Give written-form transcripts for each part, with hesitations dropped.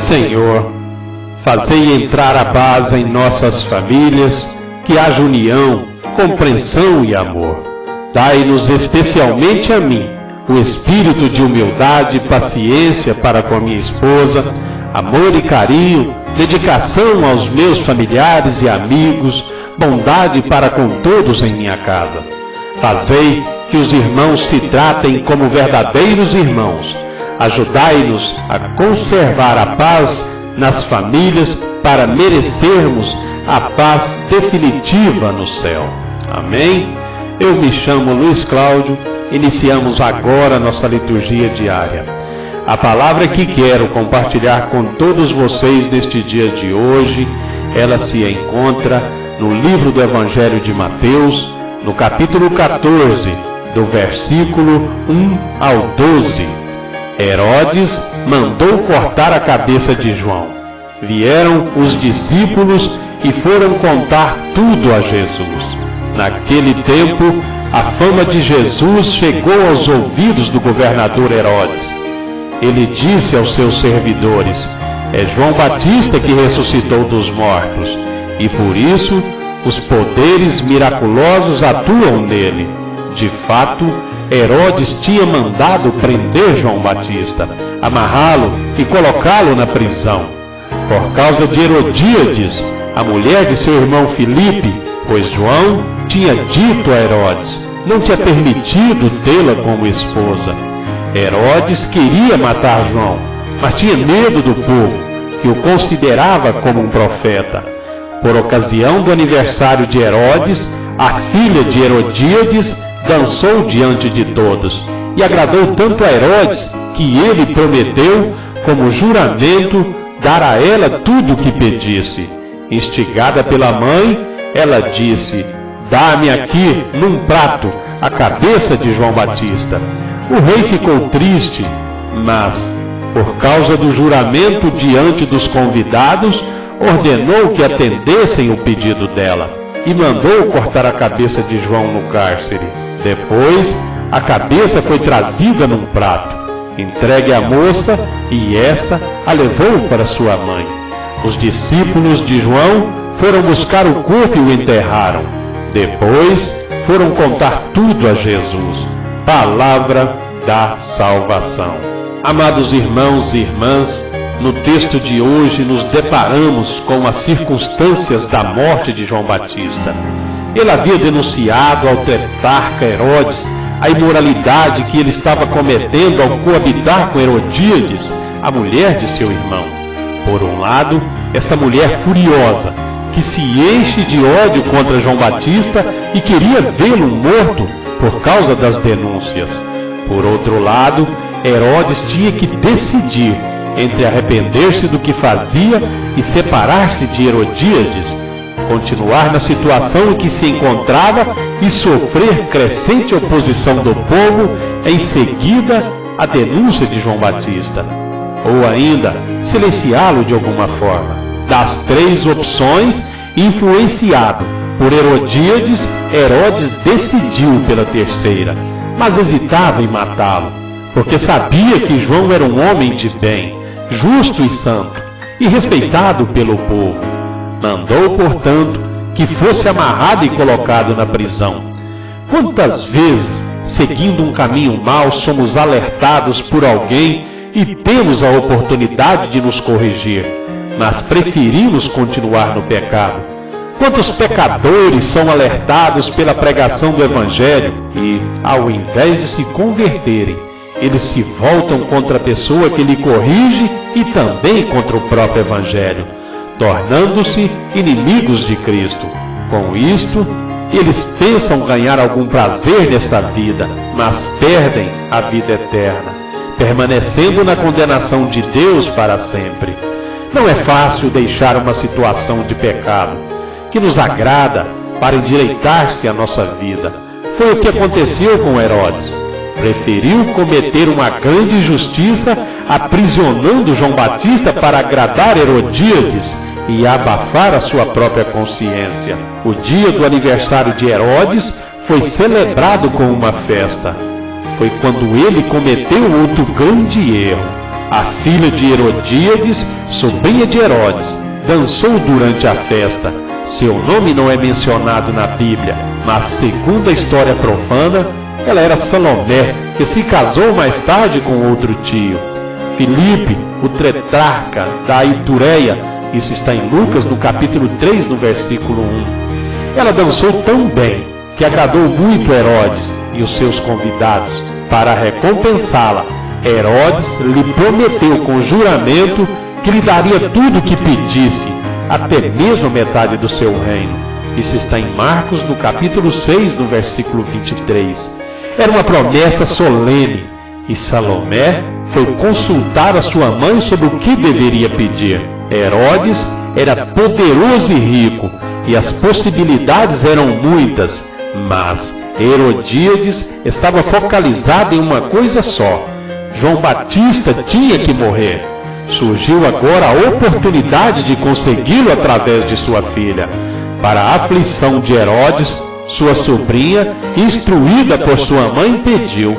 Senhor, fazei entrar a paz em nossas famílias, que haja união, compreensão e amor. Dai-nos especialmente a mim o espírito de humildade e paciência para com a minha esposa, amor e carinho, dedicação aos meus familiares e amigos, bondade para com todos em minha casa. Fazei que os irmãos se tratem como verdadeiros irmãos. Ajudai-nos a conservar a paz nas famílias para merecermos a paz definitiva no céu. Amém? Eu me chamo Luiz Cláudio. Iniciamos agora nossa liturgia diária. A palavra que quero compartilhar com todos vocês neste dia de hoje, ela se encontra no livro do Evangelho de Mateus, no capítulo 14, do versículo 1 ao 12. Herodes mandou cortar a cabeça de João. Vieram os discípulos e foram contar tudo a Jesus. Naquele tempo, a fama de Jesus chegou aos ouvidos do governador Herodes. Ele disse aos seus servidores: é João Batista que ressuscitou dos mortos, e por isso os poderes miraculosos atuam nele. De fato, Herodes tinha mandado prender João Batista, amarrá-lo e colocá-lo na prisão, por causa de Herodíades, a mulher de seu irmão Filipe, pois João tinha dito a Herodes: não tinha permitido tê-la como esposa. Herodes queria matar João, mas tinha medo do povo, que o considerava como um profeta. Por ocasião do aniversário de Herodes, a filha de Herodíades dançou diante de todos, e agradou tanto a Herodes que ele prometeu, como juramento, dar a ela tudo o que pedisse. Instigada pela mãe, ela disse: dá-me aqui, num prato, a cabeça de João Batista. O rei ficou triste, mas, por causa do juramento diante dos convidados, ordenou que atendessem o pedido dela e mandou cortar a cabeça de João no cárcere. Depois, a cabeça foi trazida num prato, entregue à moça, e esta a levou para sua mãe. Os discípulos de João foram buscar o corpo e o enterraram. Depois, foram contar tudo a Jesus. Palavra da salvação. Amados irmãos e irmãs, no texto de hoje nos deparamos com as circunstâncias da morte de João Batista. Ele havia denunciado ao tetrarca Herodes a imoralidade que ele estava cometendo ao coabitar com Herodíades, a mulher de seu irmão. Por um lado, essa mulher furiosa, que se enche de ódio contra João Batista e queria vê-lo morto por causa das denúncias. Por outro lado, Herodes tinha que decidir entre arrepender-se do que fazia e separar-se de Herodíades, continuar na situação em que se encontrava e sofrer crescente oposição do povo em seguida à denúncia de João Batista, ou ainda silenciá-lo de alguma forma. Das três opções, influenciado por Herodíades, Herodes decidiu pela terceira, mas hesitava em matá-lo, porque sabia que João era um homem de bem, justo e santo, e respeitado pelo povo. Mandou, portanto, que fosse amarrado e colocado na prisão. Quantas vezes, seguindo um caminho mau, somos alertados por alguém e temos a oportunidade de nos corrigir, mas preferimos continuar no pecado? Quantos pecadores são alertados pela pregação do Evangelho e, ao invés de se converterem, eles se voltam contra a pessoa que lhe corrige e também contra o próprio Evangelho, tornando-se inimigos de Cristo. Com isto, eles pensam ganhar algum prazer nesta vida, mas perdem a vida eterna, permanecendo na condenação de Deus para sempre. Não é fácil deixar uma situação de pecado que nos agrada para endireitar-se a nossa vida. Foi o que aconteceu com Herodes. Preferiu cometer uma grande injustiça aprisionando João Batista para agradar Herodíades e abafar a sua própria consciência. O dia do aniversário de Herodes foi celebrado com uma festa. Foi quando ele cometeu outro grande erro. a filha de Herodíades, sobrinha de Herodes, dançou durante a festa. Seu nome não é mencionado na Bíblia, mas segundo a história profana, ela era Salomé, que se casou mais tarde com outro tio. Filipe, o tetrarca da Itureia, isso está em Lucas, no capítulo 3, no versículo 1. Ela dançou tão bem que agradou muito Herodes e os seus convidados. Para recompensá-la, Herodes lhe prometeu com juramento que lhe daria tudo o que pedisse, até mesmo metade do seu reino. Isso está em Marcos, no capítulo 6, no versículo 23. Era uma promessa solene, e Salomé foi consultar a sua mãe sobre o que deveria pedir. Herodes era poderoso e rico, e as possibilidades eram muitas, mas Herodíades estava focalizado em uma coisa só: João Batista tinha que morrer. Surgiu agora a oportunidade de consegui-lo através de sua filha. Para a aflição de Herodes, sua sobrinha, instruída por sua mãe, pediu: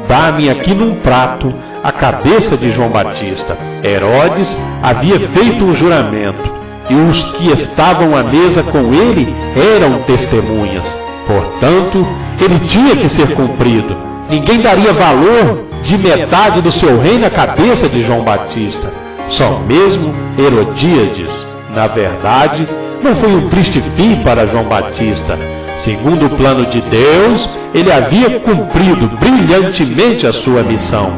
dá-me aqui num prato a cabeça de João Batista. Herodes havia feito um juramento, e os que estavam à mesa com ele eram testemunhas. Portanto, ele tinha que ser cumprido. Ninguém daria valor de metade do seu reino à cabeça de João Batista. Só mesmo Herodíades. Na verdade, não foi um triste fim para João Batista. Segundo o plano de Deus, ele havia cumprido brilhantemente a sua missão.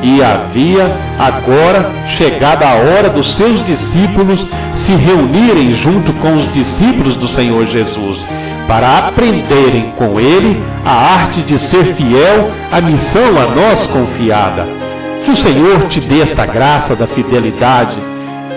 E havia agora chegado a hora dos seus discípulos se reunirem junto com os discípulos do Senhor Jesus, para aprenderem com ele a arte de ser fiel à missão a nós confiada. Que o Senhor te dê esta graça da fidelidade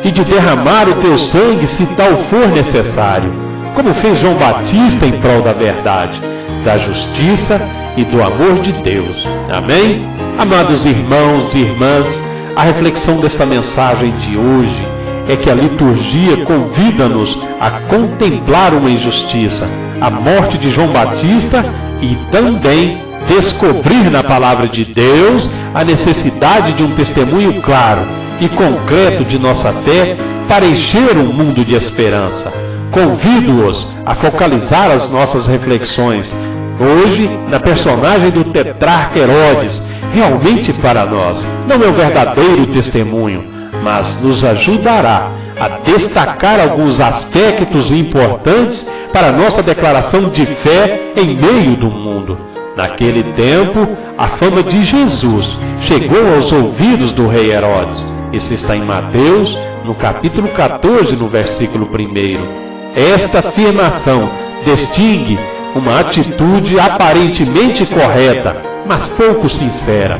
e de derramar o teu sangue se tal for necessário, como fez João Batista em prol da verdade, da justiça e do amor de Deus. Amém? Amados irmãos e irmãs, a reflexão desta mensagem de hoje é que a liturgia convida-nos a contemplar uma injustiça, a morte de João Batista, e também descobrir na palavra de Deus a necessidade de um testemunho claro e concreto de nossa fé para encher o mundo de esperança. Convido-os a focalizar as nossas reflexões hoje na personagem do tetrarca Herodes. Realmente para nós não é um verdadeiro testemunho, mas nos ajudará a destacar alguns aspectos importantes para a nossa declaração de fé em meio do mundo. Naquele tempo, a fama de Jesus chegou aos ouvidos do rei Herodes. Isso está em Mateus, no capítulo 14, no versículo 1. Esta afirmação distingue uma atitude aparentemente correta, mas pouco sincera.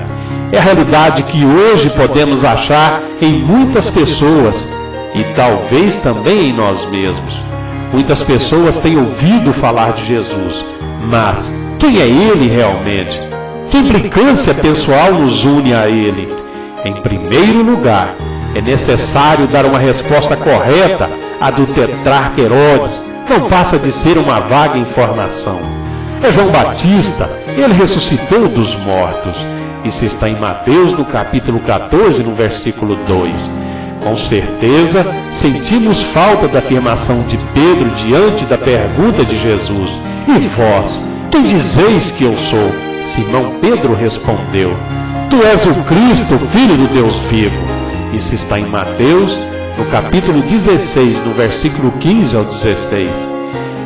É a realidade que hoje podemos achar em muitas pessoas e talvez também em nós mesmos. Muitas pessoas têm ouvido falar de Jesus, mas quem é Ele realmente? Que implicância pessoal nos une a Ele? Em primeiro lugar, é necessário dar uma resposta correta à do tetrarca Herodes. Não passa de ser uma vaga informação. É João Batista, ele ressuscitou dos mortos. Isso está em Mateus, no capítulo 14, no versículo 2. Com certeza, sentimos falta da afirmação de Pedro diante da pergunta de Jesus: e vós, quem dizeis que eu sou? Simão Pedro respondeu: tu és o Cristo, filho do Deus vivo. Isso está em Mateus, no capítulo 16, no versículo 15 ao 16.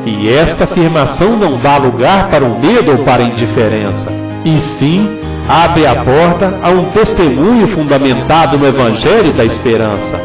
E esta afirmação não dá lugar para o medo ou para a indiferença, e sim abre a porta a um testemunho fundamentado no Evangelho da Esperança.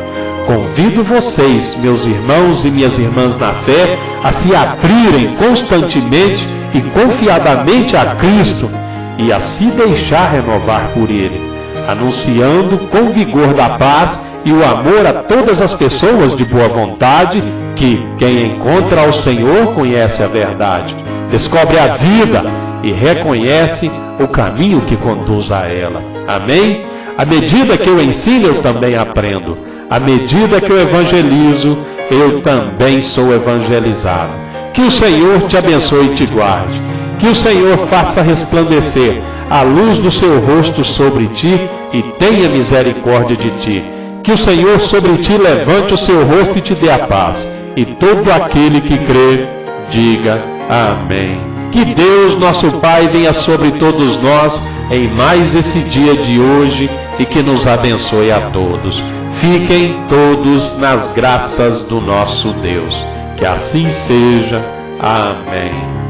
Convido vocês, meus irmãos e minhas irmãs na fé, a se abrirem constantemente e confiadamente a Cristo e a se deixar renovar por Ele, anunciando com vigor da paz e o amor a todas as pessoas de boa vontade, que quem encontra ao Senhor conhece a verdade, descobre a vida e reconhece o caminho que conduz a ela. Amém? À medida que eu ensino, eu também aprendo. À medida que eu evangelizo, eu também sou evangelizado. Que o Senhor te abençoe e te guarde. Que o Senhor faça resplandecer a luz do seu rosto sobre ti e tenha misericórdia de ti. Que o Senhor sobre ti levante o seu rosto e te dê a paz. E todo aquele que crê, diga amém. Que Deus, nosso Pai, venha sobre todos nós em mais esse dia de hoje e que nos abençoe a todos. Fiquem todos nas graças do nosso Deus. Que assim seja. Amém.